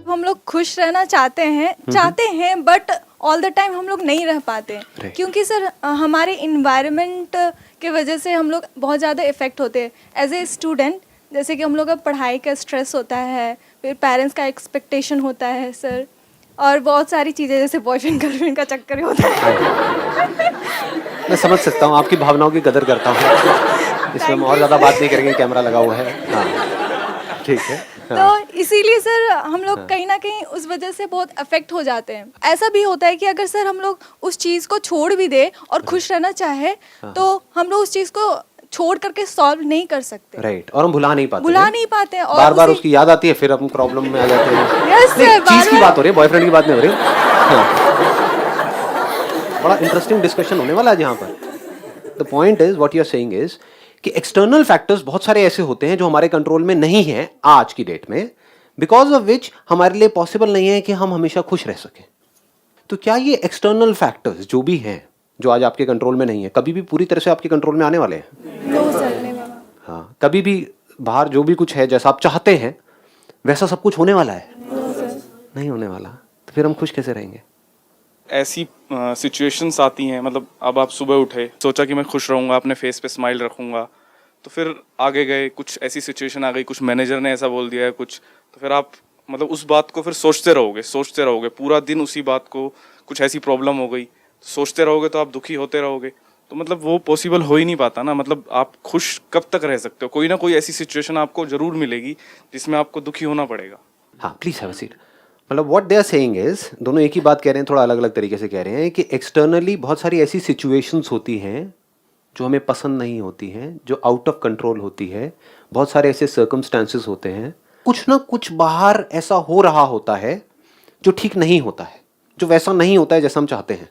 हम लोग खुश रहना चाहते हैं बट ऑल द टाइम हम लोग नहीं रह पाते Right. क्योंकि सर हमारे इन्वायरमेंट के वजह से हम लोग बहुत ज़्यादा इफ़ेक्ट होते हैं एज ए स्टूडेंट। जैसे कि हम लोग का पढ़ाई का स्ट्रेस होता है, फिर पेरेंट्स का एक्सपेक्टेशन होता है सर, और बहुत सारी चीज़ें जैसे बॉयफ्रेंड गर्लफ्रेंड का चक्कर होता है। मैं समझ सकता हूँ, आपकी भावनाओं की कदर करता हूँ। इसमें हम और ज़्यादा बात नहीं करेंगे, कैमरा लगा हुआ है। हाँ, ठीक है। हाँ, तो इसीलिए सर हम लोग कहीं ना कहीं उस वजह से बहुत अफेक्ट हो जाते हैं। ऐसा भी होता है कि अगर सर हम लोग उस चीज़ को छोड़ भी दे और खुश रहना चाहे तो हम लोग उस चीज़ को छोड़ करके सॉल्व नहीं कर सकते, राइट। और हम भुला नहीं पाते भुला हैं। नहीं पाते हैं और बार बार उसकी याद आती है, फिर हम प्रॉब्लम में आ जाते हैं। यस नहीं, सर, चीज की बार बात हो रही है, बॉयफ्रेंड की बात नहीं हो रही। हाँ। बड़ा इंटरेस्टिंग डिस्कशन होने वाला है यहाँ पर। The point is, what you are saying is कि एक्सटर्नल फैक्टर्स बहुत सारे ऐसे होते हैं जो हमारे कंट्रोल में नहीं है आज की डेट में, बिकॉज ऑफ विच हमारे लिए पॉसिबल नहीं है कि हम हमेशा खुश रह सकें। तो क्या ये एक्सटर्नल फैक्टर्स जो भी हैं, जो आज आपके कंट्रोल में नहीं है, कभी भी पूरी तरह से आपके कंट्रोल में आने वाले हैं? नो सर, नहीं बाबा। हाँ, कभी भी बाहर जो भी कुछ है जैसा आप चाहते हैं वैसा सब कुछ होने वाला है? No sir. नहीं होने वाला। तो फिर हम खुश कैसे रहेंगे? ऐसी सिचुएशंस आती हैं, मतलब अब आप सुबह उठे, सोचा कि मैं खुश रहूंगा, अपने फेस पे स्माइल रखूंगा, तो फिर आगे गए, कुछ ऐसी सिचुएशन आ गई, कुछ मैनेजर ने ऐसा बोल दिया है कुछ, तो फिर आप मतलब उस बात को फिर सोचते रहोगे पूरा दिन उसी बात को। कुछ ऐसी प्रॉब्लम हो गई, सोचते रहोगे तो आप दुखी होते रहोगे, तो मतलब वो पॉसिबल हो ही नहीं पाता ना। मतलब आप खुश कब तक रह सकते हो? कोई ना कोई ऐसी सिचुएशन आपको जरूर मिलेगी जिसमें आपको दुखी होना पड़ेगा। हाँ, प्लीज हैव अ सीट। मतलब what they are saying is, दोनों एक ही बात कह रहे हैं, थोड़ा अलग अलग तरीके से कह रहे हैं कि एक्सटर्नली बहुत सारी ऐसी सिचुएशंस होती हैं जो हमें पसंद नहीं होती हैं, जो आउट ऑफ कंट्रोल होती है। बहुत सारे ऐसे सर्कमस्टांसेस होते हैं, कुछ ना कुछ बाहर ऐसा हो रहा होता है जो ठीक नहीं होता है, जो वैसा नहीं होता है जैसा हम चाहते हैं।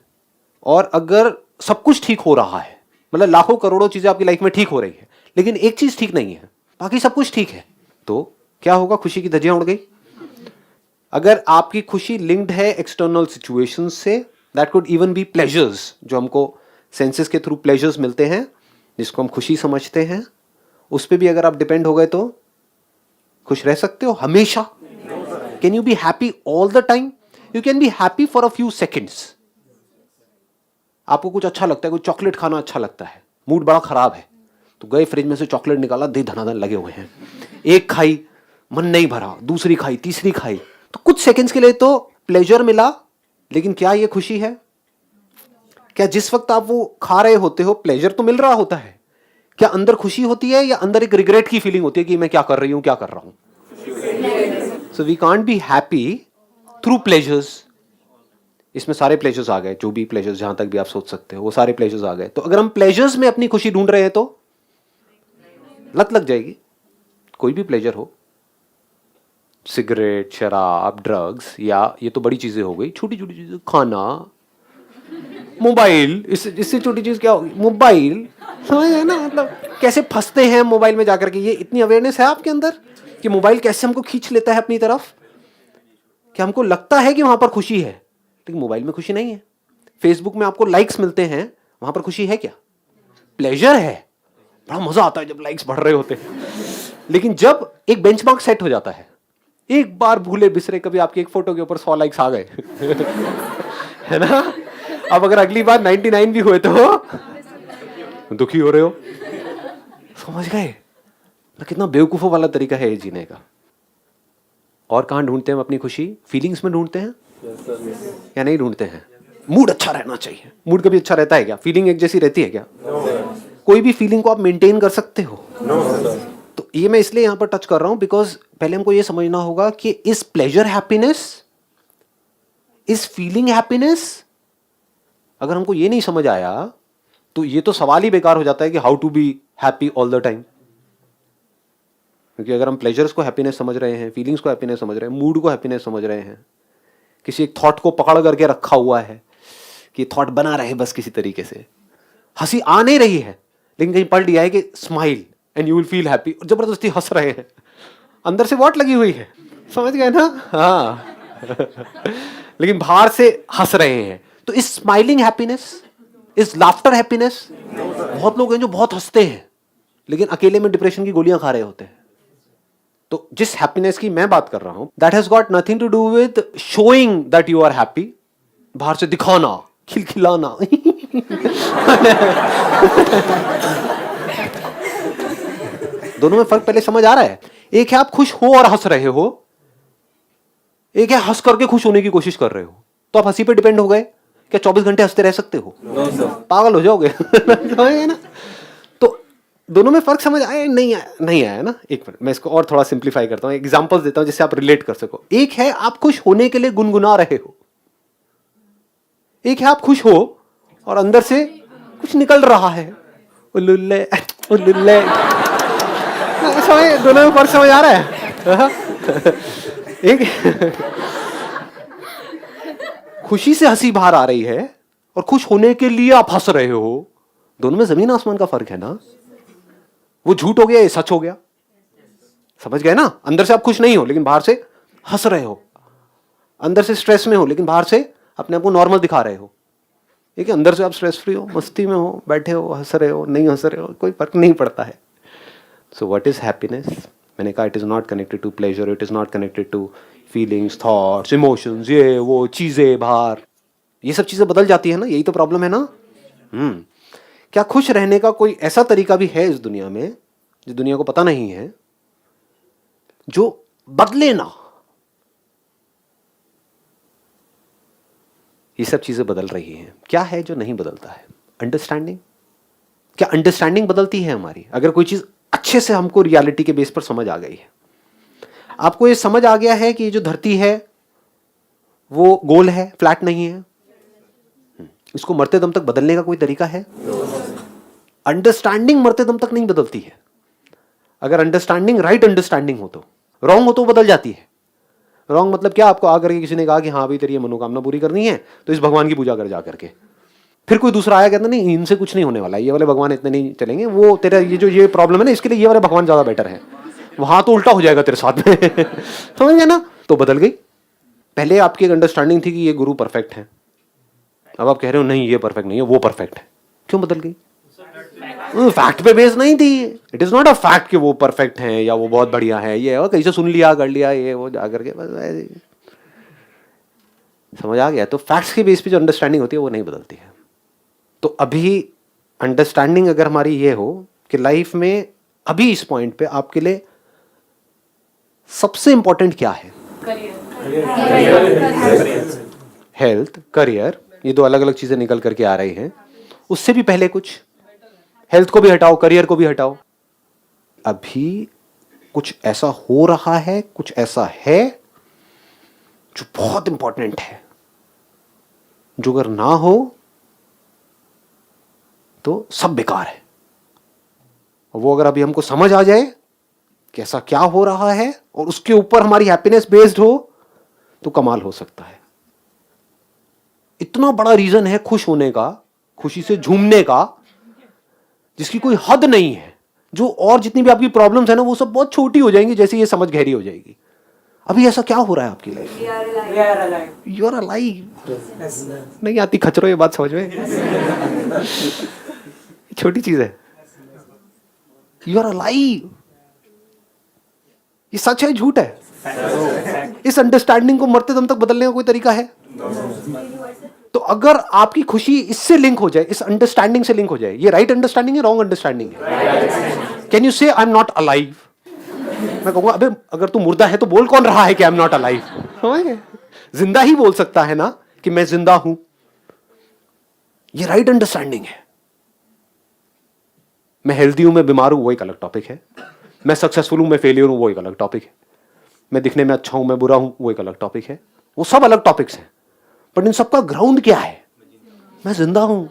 और अगर सब कुछ ठीक हो रहा है, मतलब लाखों करोड़ों चीजें आपकी लाइफ में ठीक हो रही है, लेकिन एक चीज ठीक नहीं है, बाकी सब कुछ ठीक है, तो क्या होगा? खुशी की धज्जियां उड़ गई। अगर आपकी खुशी लिंक्ड है एक्सटर्नल सिचुएशंस से, that could even be pleasures, जो हमको सेंसेस के थ्रू प्लेजर्स मिलते हैं जिसको हम खुशी समझते हैं, उस पर भी अगर आप डिपेंड हो गए तो खुश रह सकते हो हमेशा? Can you B happy all the time? You can be happy for a few seconds. आपको कुछ अच्छा लगता है, कोई चॉकलेट खाना अच्छा लगता है, मूड बड़ा खराब है, तो गए फ्रिज में से चॉकलेट निकाला, दे धनाधन लगे हुए हैं, एक खाई, मन नहीं भरा, दूसरी खाई, तीसरी खाई, तो कुछ सेकंड्स के लिए तो प्लेजर मिला, लेकिन क्या ये खुशी है? क्या जिस वक्त आप वो खा रहे होते हो प्लेजर तो मिल रहा होता है, क्या अंदर खुशी होती है या अंदर एक रिग्रेट की फीलिंग होती है कि मैं क्या कर रही हूं, क्या कर रहा हूं? So we can't be happy through pleasures. इसमें सारे प्लेजर्स आ गए, जो भी प्लेजर्स जहां तक भी आप सोच सकते हो वो सारे प्लेजर्स आ गए। तो अगर हम प्लेजर्स में अपनी खुशी ढूंढ रहे हैं तो लत लग जाएगी। कोई भी प्लेजर हो, सिगरेट, शराब, ड्रग्स, या ये तो बड़ी चीजें हो गई, छोटी छोटी चीजें, खाना, मोबाइल, इससे छोटी चीज क्या होगी? मोबाइल, समझ है ना? मतलब कैसे फंसते हैं मोबाइल में जाकर के। ये इतनी अवेयरनेस है आपके अंदर कि मोबाइल कैसे हमको खींच लेता है अपनी तरफ, कि हमको लगता है कि वहां पर खुशी है, लेकिन मोबाइल में खुशी नहीं है। फेसबुक में आपको लाइक्स मिलते हैं, वहां पर खुशी है क्या? प्लेजर है, बड़ा मजा आता है जब लाइक्स बढ़ रहे होते हैं, लेकिन जब एक बेंचमार्क सेट हो जाता है, एक बार भूले बिसरे कभी आपकी एक फोटो के ऊपर 100 लाइक्स आ गए है ना? अब अगर अगली बार 99 भी हुए तो दुखी हो रहे हो। समझ गए ना कितना बेवकूफों वाला तरीका है ये जीने का? और कहां ढूंढते हैं हम अपनी खुशी? फीलिंग्स में ढूंढते हैं या नहीं ढूंढते हैं? मूड अच्छा रहना चाहिए। मूड कभी अच्छा रहता है क्या? फीलिंग एक जैसी रहती है क्या? कोई भी फीलिंग को आप मेंटेन कर सकते हो? तो ये मैं इसलिए यहां पर टच कर रहा हूं बिकॉज पहले हमको ये समझना होगा कि इस प्लेजर हैप्पीनेस, इस फीलिंग हैप्पीनेस, अगर हमको ये नहीं समझ आया तो ये तो सवाल ही बेकार हो जाता है कि how to be happy all the time. क्योंकि अगर हम प्लेजर्स को हैप्पीनेस समझ रहे हैं, फीलिंग्स को हैप्पीनेस समझ रहे हैं, मूड को हैप्पीनेस समझ रहे हैं, किसी एक थॉट को पकड़ करके रखा हुआ है कि थॉट बना रहे बस किसी तरीके से, हंसी आ नहीं रही है लेकिन कहीं पढ़ लिया है कि smile and you will feel happy, और जबरदस्ती हंस रहे हैं, अंदर से वॉट लगी हुई है, समझ गए ना? हाँ लेकिन बाहर से हंस रहे हैं। तो इस स्माइलिंग हैप्पीनेस, इस लाफ्टर हैप्पीनेस, बहुत लोग हैं जो बहुत हंसते हैं लेकिन अकेले में डिप्रेशन की गोलियां खा रहे होते हैं। तो जिस हैप्पीनेस की मैं बात कर रहा हूं, that has got nothing to do with showing that you are happy, बाहर से दिखाना, खिलखिलाना। दोनों में फर्क पहले समझ आ रहा है? एक है आप खुश हो और हंस रहे हो, एक है हंस करके खुश होने की कोशिश कर रहे हो। तो आप हंसी पे डिपेंड हो गए क्या? 24 घंटे हंसते रह सकते हो? पागल हो जाओगे। ना? तो दोनों में फर्क समझ आया? नहीं आया? नहीं आया ना? एक मिनट, मैं इसको और थोड़ा सिंप्लीफाई करता हूं, एग्जांपल्स देता हूं जिससे आप रिलेट कर सको। एक है आप खुश होने के लिए गुनगुना रहे हो, एक है आप खुश हो और अंदर से कुछ निकल रहा है, उल्लुल्ले उल्लुल्ले। दोनों में फर्क समझ आ रहा है? एक खुशी से हंसी बाहर आ रही है और खुश होने के लिए आप हंस रहे हो, दोनों में जमीन आसमान का फर्क है ना? वो झूठ हो गया, ये सच हो गया। समझ गए ना? अंदर से आप खुश नहीं हो लेकिन बाहर से हंस रहे हो, अंदर से स्ट्रेस में हो लेकिन बाहर से अपने आप को नॉर्मल दिखा रहे हो। ठीक है, अंदर से आप स्ट्रेस फ्री हो, मस्ती में हो, बैठे हो, हंस रहे हो, नहीं हंस रहे हो, कोई फर्क नहीं पड़ता है। So what is happiness? मैंने कहा it is not connected to pleasure, it is not connected to feelings, thoughts, emotions, ये वो चीजें बाहर, ये सब चीजें बदल जाती है ना, यही तो प्रॉब्लम है ना। क्या खुश रहने का कोई ऐसा तरीका भी है इस दुनिया में जो दुनिया को पता नहीं है, जो बदले ना? ये सब चीजें बदल रही हैं। क्या है जो नहीं बदलता है? अंडरस्टैंडिंग। क्या अंडरस्टैंडिंग बदलती है हमारी? अगर कोई चीज अच्छे से हमको रियलिटी के बेस पर समझ आ गई है, आपको ये समझ आ गया है कि ये जो धरती है वो गोल है, फ्लैट नहीं है, इसको मरते दम तक बदलने का कोई तरीका है? अंडरस्टैंडिंग मरते दम तक नहीं बदलती है। अगर अंडरस्टैंडिंग राइट अंडरस्टैंडिंग हो तो, रॉन्ग हो तो बदल जाती है। रॉन्ग मतलब क्या? आपको आकर के किसी ने कहा कि हाँ भाई तेरी ये मनोकामना पूरी करनी है तो इस भगवान की पूजा कर जा करके। फिर कोई दूसरा आया, कहता नहीं इनसे कुछ नहीं होने वाला, ये वाले भगवान इतने नहीं चलेंगे, वो तेरा ये प्रॉब्लम है ना, इसके लिए ये वाले भगवान ज्यादा बेटर है, वहां तो उल्टा हो जाएगा तेरे साथ में। समझ गए ना? तो बदल गई। पहले आपकी एक अंडरस्टैंडिंग थी कि ये गुरु परफेक्ट है, अब आप कह रहे हो नहीं ये परफेक्ट नहीं है, वो परफेक्ट है। क्यों बदल गई? फैक्ट पे बेस नहीं थी। It is not a fact कि वो परफेक्ट है या वो बहुत बढ़िया है, ये और कहीं से सुन लिया कर लिया ये वो जा करके बस। समझ आ गया? तो फैक्ट्स के बेस पे जो अंडरस्टैंडिंग होती है वो नहीं बदलती है। तो अभी अंडरस्टैंडिंग अगर हमारी ये हो कि लाइफ में अभी इस पॉइंट पे आपके लिए सबसे इंपॉर्टेंट क्या है? हेल्थ, करियर, ये दो अलग अलग चीजें निकल करके आ रही हैं। उससे भी पहले कुछ, हेल्थ को भी हटाओ, करियर को भी हटाओ, अभी कुछ ऐसा हो रहा है, कुछ ऐसा है जो बहुत इंपॉर्टेंट है, जो अगर ना हो तो सब बेकार है। वो अगर अभी हमको समझ आ जाए कि ऐसा क्या हो रहा है और उसके ऊपर हमारी हैप्पीनेस बेस्ड हो तो कमाल हो सकता है। इतना बड़ा रीजन है खुश होने का, खुशी से झूमने का, जिसकी कोई हद नहीं है। जो और जितनी भी आपकी प्रॉब्लम्स है ना वो सब बहुत छोटी हो जाएंगी जैसे ये समझ गहरी हो जाएगी। अभी ऐसा क्या हो रहा है आपकी लाइफ? You are alive. नहीं आती खचरो ये बात समझ में? छोटी चीज है। You are alive. ये सच है झूठ है? इस अंडरस्टैंडिंग को मरते दम तक बदलने का कोई तरीका है? तो अगर आपकी खुशी इससे लिंक हो जाए, इस अंडरस्टैंडिंग से लिंक हो जाए, ये राइट अंडरस्टैंडिंग है, रॉन्ग अंडरस्टैंडिंग है? कैन यू से आई एम नॉट अलाइव? मैं कहूंगा अबे अगर तू मुर्दा है तो बोल कौन रहा है कि आई एम नॉट अलाइव? जिंदा ही बोल सकता है ना कि मैं जिंदा हूं। ये राइट अंडरस्टैंडिंग है। मैं हेल्दी हूं, मैं बीमार हूं, वो एक अलग टॉपिक है। मैं सक्सेसफुल हूं, मैं फेलियर हूं, वो एक अलग टॉपिक है। मैं दिखने में अच्छा हूं, मैं बुरा हूं, वो एक अलग टॉपिक है। वो सब अलग टॉपिक्स हैं, बट इन सबका ग्राउंड क्या है? मैं जिंदा हूं।